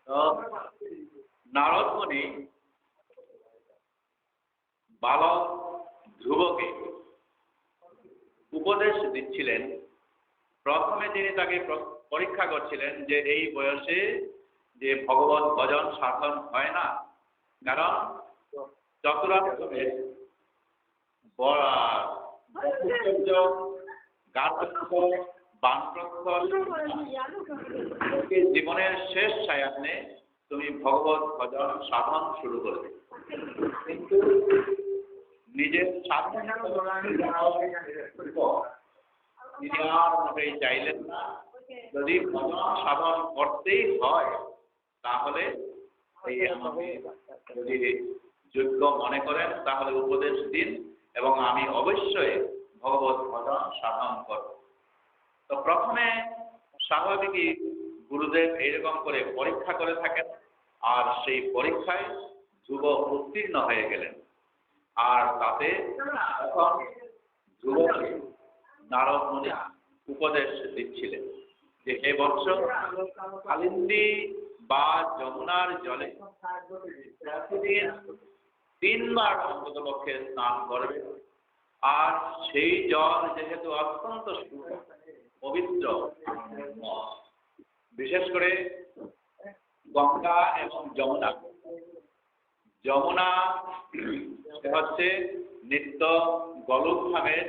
তো নারদ মুনি বালক ধ্রুবকে উপদেশ দিচ্ছিলেন। প্রথমে তিনি তাকে পরীক্ষা করছিলেন যে এই বয়সে যে ভগবত ভজন সাধন হয় না, কারণ চতুরাশ্রমের জীবনের শেষ সায়ান্নে তুমি ভগবত ভজন সাধন শুরু করবে, কিন্তু নিজের সাধন তিনি আর মোটেই চাইলেন না। যদি ভজন সাধন করতেই হয় তাহলে এই আমাকে যদি যোগ্য মনে করেন তাহলে উপদেশ দিন এবং আমি অবশ্যই ভগবত ভজন সাধন করব। তো প্রথমে স্বাভাবিকই গুরুদেব এইরকম করে পরীক্ষা করে থাকেন, আর সেই পরীক্ষায় ধ্রুব উত্তীর্ণ হয়ে গেলেন। আর তাতে এখন ধ্রুবকে নারদ মুনি উপদেশ দিচ্ছিলেন যে হে বৎস, কালিন্দী বা যমুনার জলে প্রতিদিন 3 বার অন্তত পক্ষে স্নান করবে। আর সেই জল যেহেতু অত্যন্ত পবিত্র, বিশেষ করে গঙ্গা এবং যমুনা। যমুনা হচ্ছে নিত্য গোলকধামের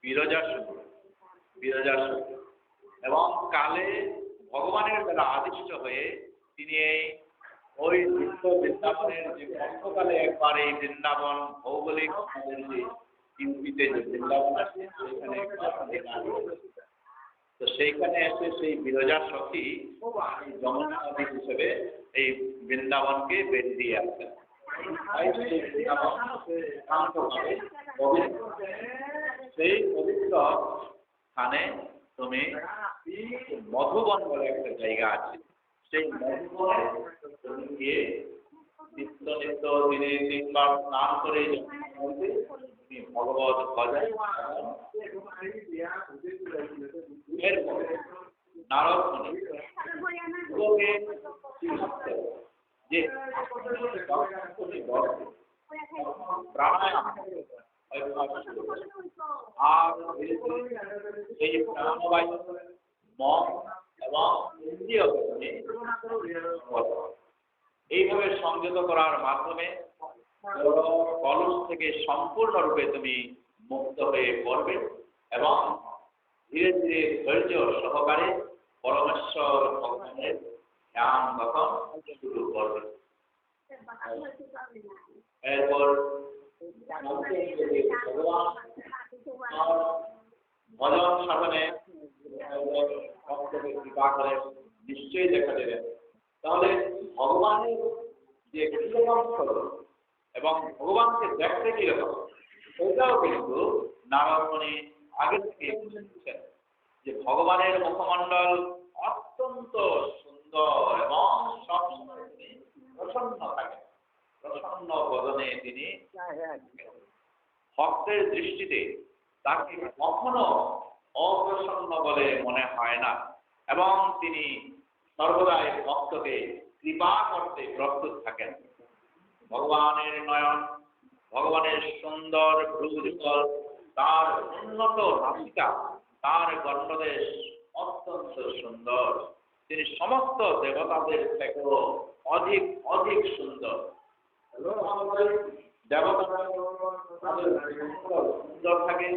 বিরজার এবং কালে ভগবানের দ্বারা আদিষ্ট হয়ে তিনি ওই নিত্য বৃন্দাবনের যে গ্রীষ্মকালে একবার এই বৃন্দাবন ভৌগোলিক ইউপিতে যে বৃন্দাবন আছে সেখানে তো সেইখানে এসে সেই বিরজা সখী যমুনা নদী হিসেবে এই বৃন্দাবনকে বেঁধে দিয়ে আসছেন। সেই পবিত্র স্থানে তুমি মধুবন বলে একটা জায়গা আছে, সেই মধুবনে তুমি গিয়ে নিত্য নিত্য দিনে 3 বার স্নান করে তুমি ভগবত ভজন। এরপরে নারদ মুনি যে প্রাণায়াম আর এই প্রাণবায়ু মন এবং ইন্দ্রিয় এইভাবে সংযত করার মাধ্যমে কলস থেকে সম্পূর্ণরূপে তুমি মুক্ত হয়ে পড়বে এবং ধীরে ধীরে ধৈর্য সহকারে পরমেশ্বর ভগবানের ধ্যান তখন শুরু করবে। এরপর ভগবান ভজন সাধনে ভক্তকে কৃপা করে নিশ্চয়ই দেখা দেবেন। তাহলে ভগবানের যে কিরকম এবং ভগবানকে দেখতে কিরকম সেটাও কিন্তু নারদ মুনি আগে থেকে বুঝেছেন যে ভগবানের মুখমণ্ডল অত্যন্ত সুন্দর এবং সবসময় তিনি প্রসন্ন থাকেন, প্রসন্ন বদনে তিনি ভক্তের দৃষ্টিতে তাকে কখনো অপ্রসন্ন বলে মনে হয় না এবং তিনি সর্বদাই ভক্তকে কৃপা করতে প্রস্তুত থাকেন। ভগবানের নয়ন, ভগবানের সুন্দর ভ্রুযুগল, তার উন্নত নাসিকা, তার গণ্ডদেশ অত্যন্ত সুন্দর। তিনি সমস্ত দেবতাদের থেকেও অধিক অধিক সুন্দর। দেবতারা সুন্দর থাকে,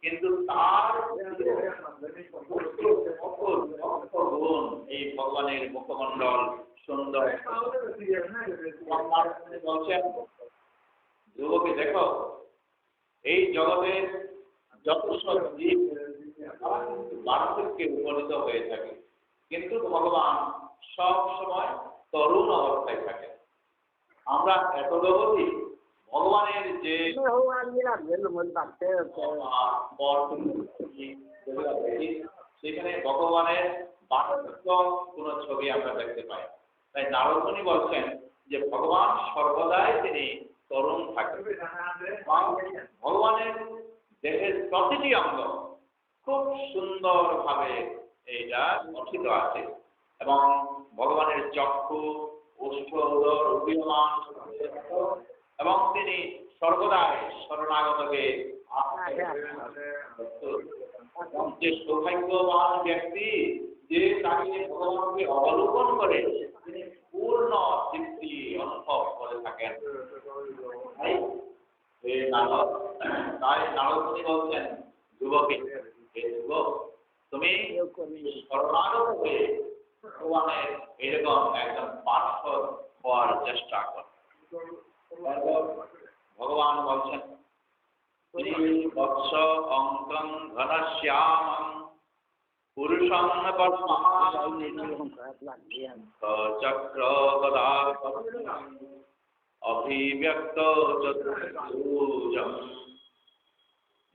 কিন্তু তার গুণ এই ভগবানের মুখমণ্ডল সুন্দর। বলছেন ধ্রুবকে দেখো, এই জগতের যত সব জীব বার্ধক্যে উপনীত হয়ে থাকে, কিন্তু ভগবান সব সময় তরুণ অবস্থায় থাকে। আমরা এত অবধি ভগবানের যে সেখানে ভগবানের বার্ধক্য কোন ছবি আমরা দেখতে পাই। তাই নারদ মুনি বলছেন যে ভগবান সর্বদাই তিনি তরুণ থাকেন। ভগবানের দেহের প্রতিটি অঙ্গ খুব সুন্দর ভাবে এইটা গঠিত আছে। এবং ভগবানের চক্ষু ওষ্ঠ উদর উদীয়মান এবং তিনি সর্বদাই শরণাগতকে যে সৌভাগ্যবান ব্যক্তি যে তাকে ভগবানকে অবলোকন করে তিনি পূর্ণ তৃপ্তি অনুভব করে থাকেন। তাই নারদমুনি বলছেন যুবকে, হে যুবক, তুমি শরণাগত হয়ে ভগবানের এরকম একজন পার্শ্বদ হওয়ার চেষ্টা কর। ভগবান বলছেন বৎস অঙ্কং ঘনশ্যামং পুরুষং চক্র গদা অভিব্যক্ত চতুর্ভুজম।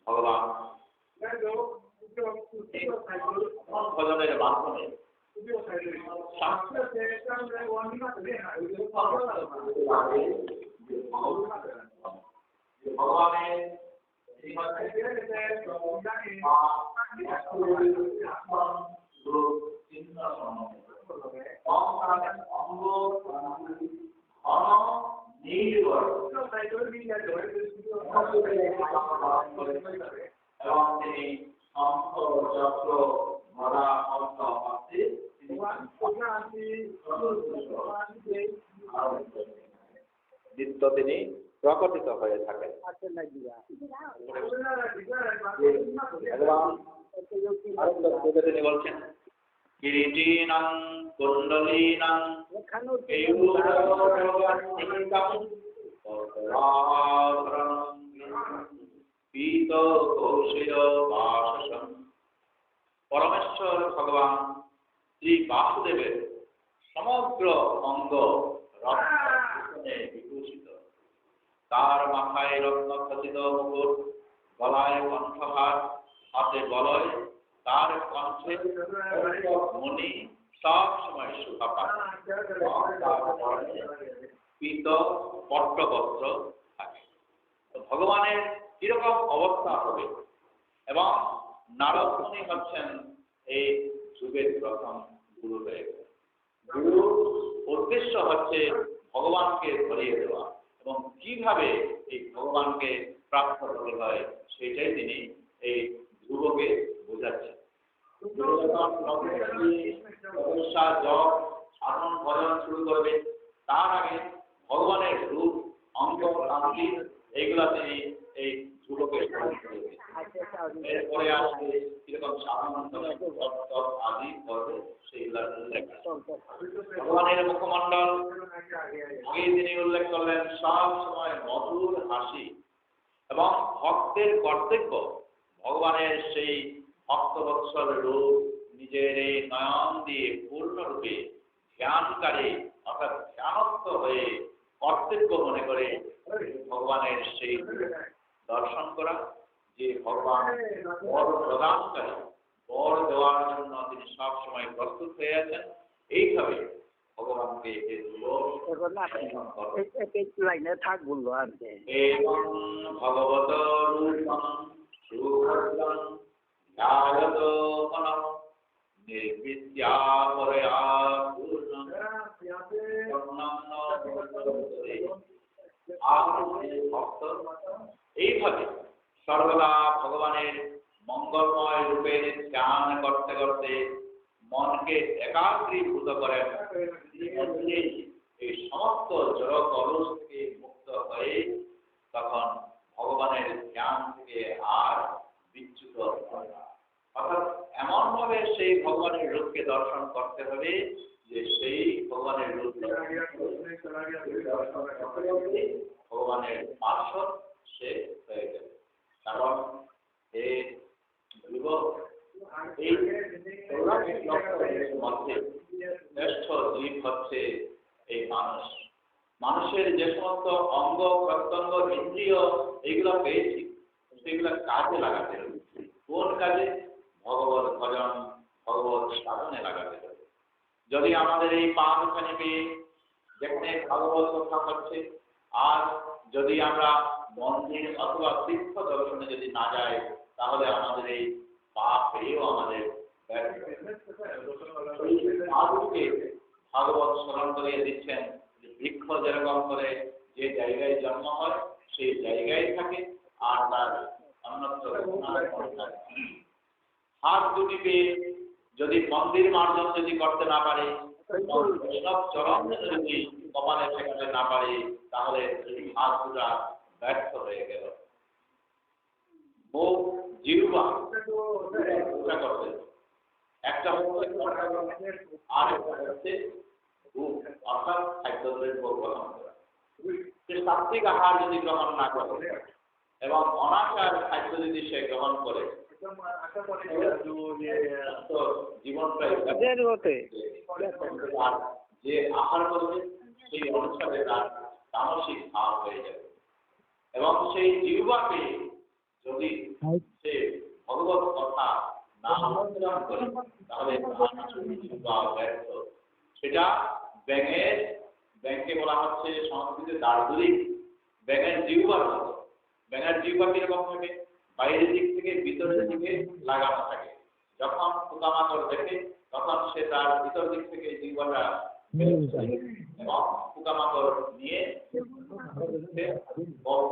ভগবান ভজনের মাধ্যমে ভগবানের এবং তিনি শঙ্খ চক্র গদা নিত্য তিনি প্রকটিত হয়ে থাকেন। তিনি বলছেন কিরীটিনাং কুণ্ডলীনাং পীত কৌশিক বাসসং। পরমেশ্বর ভগবান শ্রী বাসুদেবের সমগ্র অঙ্গ রত্নে বিভূষিত। তার মাথায় রত্ন খচিত মুকুট, গলায় কণ্ঠহার, হাতে বলয়, তার কণ্ঠে মণি সব সময় শোভা পায়। পীত পট্টবস্ত্র থাকে। ভগবানের কিরকম অবস্থা হবে? এবং নারদ মুনি হচ্ছেন এই যুগের প্রথম গুরু হয়ে গেলেন। গুরুর উদ্দেশ্য হচ্ছে ভগবানকে ধরিয়ে দেওয়া এবং কিভাবে এই ভগবানকে প্রাপ্ত করতে হয় সেটাই তিনি এই ধ্রুবকে বোঝাচ্ছেন। জপ সাধন ভজন শুরু করবে, তার আগে ভগবানের রূপ অঙ্গ কান্তি এইগুলা তিনি এই ধ্রুবকে এরপরে আসবে কিরকম সাধন আদি করবে সেইগুলা উল্লেখ। ভগবানের মুখমণ্ডল আগে তিনি উল্লেখ করলেন সব সময় মধুর হাসি এবং ভক্তের কর্তব্য ভগবানের সেই ভক্তবৎসল রূপ নিজের এই নয়ন দিয়ে পূর্ণরূপে ধ্যানকারী অর্থাৎ ধ্যানস্থ হয়ে কর্তব্য মনে করে ভগবানের সেই দর্শন করা, যে ভগবান বর প্রদানকারী, বর দেওয়ার জন্য তিনি সব সময় প্রস্তুত হয়ে আছেন। এইভাবে ভগবানকে ভগবত রূপম সুভদ্রং ধ্যায়ত মনঃ নির্বিদ্যা পরয়া পূর্ণং এইভাবে সর্বদা ভগবানের মঙ্গলময় রূপের ধ্যান করতে করতে মনকে একাগ্রীভূত করেন। এই সমস্ত জড় কলস থেকে মুক্ত হয়ে তখন ভগবানের ধ্যান থেকে আর বিচ্যুত হয় না। অর্থাৎ এমন ভাবে সেই ভগবানের রূপকে দর্শন করতে হবে যে সেই ভগবানের রূপ ভগবানের পার্শ্বদ সে হয়ে যাবে। কারণ এই যুবক এই মধ্যে শ্রেষ্ঠ জীব হচ্ছে এই মানুষ। মানুষের যে সমস্ত অঙ্গ প্রত্যঙ্গ ইন্দ্রিয় এইগুলো পেয়েছি সেগুলো কাজে লাগাতে হবে। কোন কাজে? ভগবত ভজন ভগবত সাধনে লাগাতে হবে। যদি আমাদের এই পা দুখানি পেয়ে যেখানে ভাগবত কথা হচ্ছে, আর যদি আমরা মন্দির অথবা তীর্থ দর্শনে যদি না যাই, তাহলে আমাদের এই পা পেয়েও আমাদের সাধুকে ভাগবত স্মরণ করিয়ে দিচ্ছেন যে বৃক্ষ যেরকম করে যে জায়গায় জন্ম হয় সেই জায়গায় থাকে আর তার অন্যত্র হাত দুটি পেয়ে যদি মন্দির মার্জন যদি করতে না পারে, সব চরম যদি কপালে ঠেকাতে না পারে, তাহলে এই হাত দুটা ব্যর্থ হয়ে গেল। মুখ জিহ্বা করতে, একটা হচ্ছে আর একটা হচ্ছে মুখ, অর্থাৎ খাদ্যদ্রব্য গ্রহণ করা। সে সাত্বিক আহার যদি গ্রহণ না করে এবং অনাচার খাদ্য যদি সে গ্রহণ করে, জীবনটাই যে আহার করবে সেই অনুসারে তার তামসিক ভাব হয়ে যাবে। এবং সেই জিহ্বাকে যদি সে ভগবত কথা না উচ্চারণ করে, তাহলে জিহ্বা ব্যর্থ। সেটা ব্যাঙকে বলা হচ্ছে সংস্কৃতে দার্দুরি, ব্যাঙের জিহ্বার মতো। ব্যাঙের জিহ্বা কিরকম থাকে? বাইরের দিক থেকে ভিতরের দিকে লাগানো থাকে। যখন পোকামাকড় দেখে তখন সে তার ভিতর দিক থেকে জিহ্বাটা এবং পোকামাকড় নিয়ে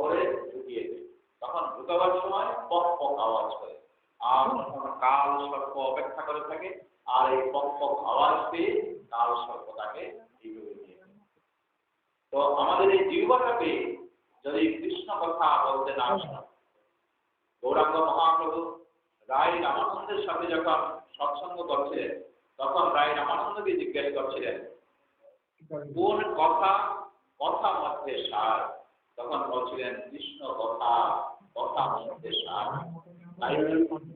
করে ঢুকিয়ে দেয়। তখন ঢুকাবার সময় পক পক আওয়াজ করে, আর কাল সর্প অপেক্ষা করে থাকে, আর এই পক পক আওয়াজ পেয়ে কাল সর্প তাকে এইভাবে নিয়ে যায়। তো আমাদের এই জিহ্বাটাকে যদি কৃষ্ণ কথা বলতে না শোনা, গৌরাঙ্গ মহাপ্রভু রায় রামানন্দের সাথে যখন সৎসঙ্গ করছিলেন, তখন রায় রামানন্দকে জিজ্ঞেস করছিলেন কোন কথা কথা মধ্যে সার, তখন বলছিলেন কৃষ্ণ কথা কথা মধ্যে সার। তাই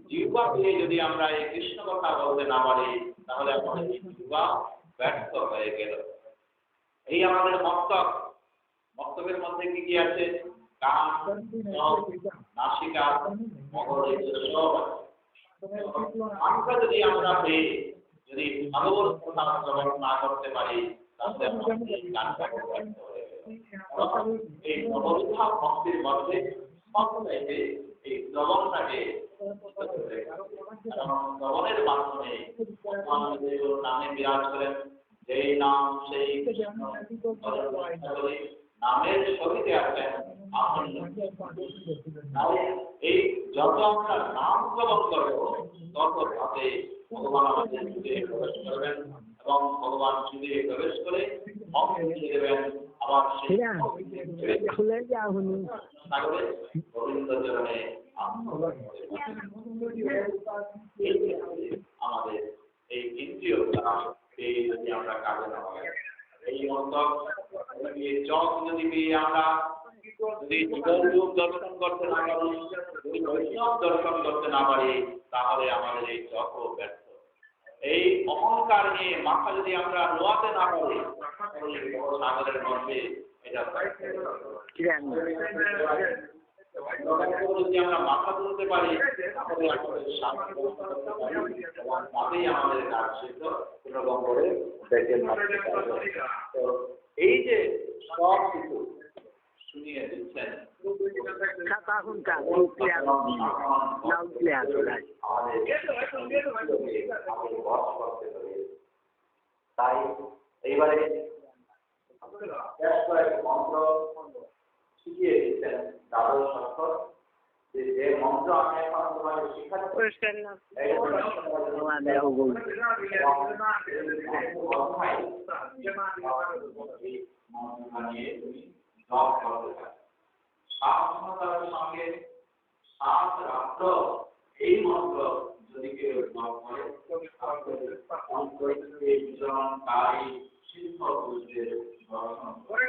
জিহ্বা দিয়ে যদি আমরা এই কৃষ্ণ কথা বলতে না পারি, তাহলে আমাদের জিহ্বা ব্যর্থ হয়ে গেল। এই আমাদের মস্তকের মধ্যে কি কি আছে? কান, চোখ, নাসিকা, মগজ, সব আছে। আমরা যদি যদি ভাগবত কথা শ্রবণ না করতে পারি, তাহলে আমাদের গানটাকে ব্যর্থ হয়ে গেল। এই নববিধা ভক্তির মধ্যে সবচাইতে এই শ্রবণটাকে শ্রবণের মাধ্যমে নামে বিরাজ করেন, যেই নাম সেই নামের সহিতে আছেন। এই যত আমরা নাম শ্রবণ করব, তত ভাবে ভগবান আমাদের হৃদয়ে প্রবেশ করবেন এবং ভগবান হৃদয়ে প্রবেশ করে দেবেন। আবার সেই গোবিন্দ চরণে আমাদের এই ইন্দ্রিয় এই যদি আমরা কাজে না লাগাই, এই মস্তক চোখ যদি আমরা যদি জীবন রূপ দর্শন করতে না পারি, যদি বৈষ্ণব দর্শন করতে না পারি, তাহলে আমাদের এই চোখও ব্যর্থ। এই অহংকার নিয়ে মাথা যদি আমরা নোয়াতে না পারি, সাগরের মধ্যে এটা যদি আমরা মাথা তুলতে পারি, তাহলে আমাদের কাজ সিদ্ধ কোনোরকম করে দেখে। তো এই যে সব কিছু শুনিয়ে দিচ্ছেন, তাই এইবারে মন্ত্র শিখিয়ে দিচ্ছেন দ্বাদশ অক্ষর, যে মন্ত্র আমি এখন তোমাকে শিখাচ্ছি সাবধানতার সঙ্গে 7 রাত্র এই মন্ত্র যদি কেউ জপ করে, বিচরণকারী সিদ্ধ পুরুষের দর্শন করে।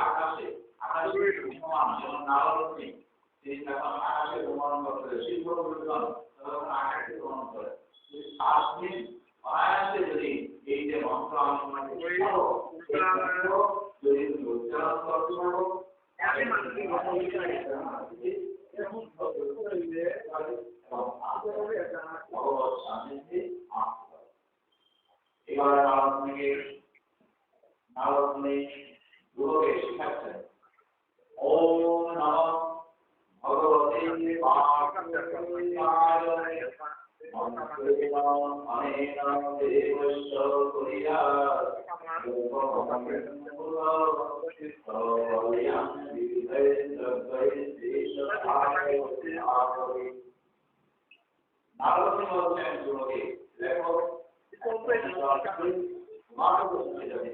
আকাশে যেমন নারদমণি তিনি যখন আকাশে ভ্রমণ করতে সিদ্ধ পুরুষগণ তখন আকাশে ভ্রমণ করে। 7 দিন অনায়াসে যদি এই যে মন্ত্র আমি তোমাকে শেখাবো, যদি তুমি উচ্চারণ করতে পারো, এবার নারদমণি গুরুকে শিখাচ্ছেন ওম নমঃ ভগবতে বাসুদেবায় নারদমুনি বলছেন ধ্রুবকে, দেখো মাকে বলতে যাবে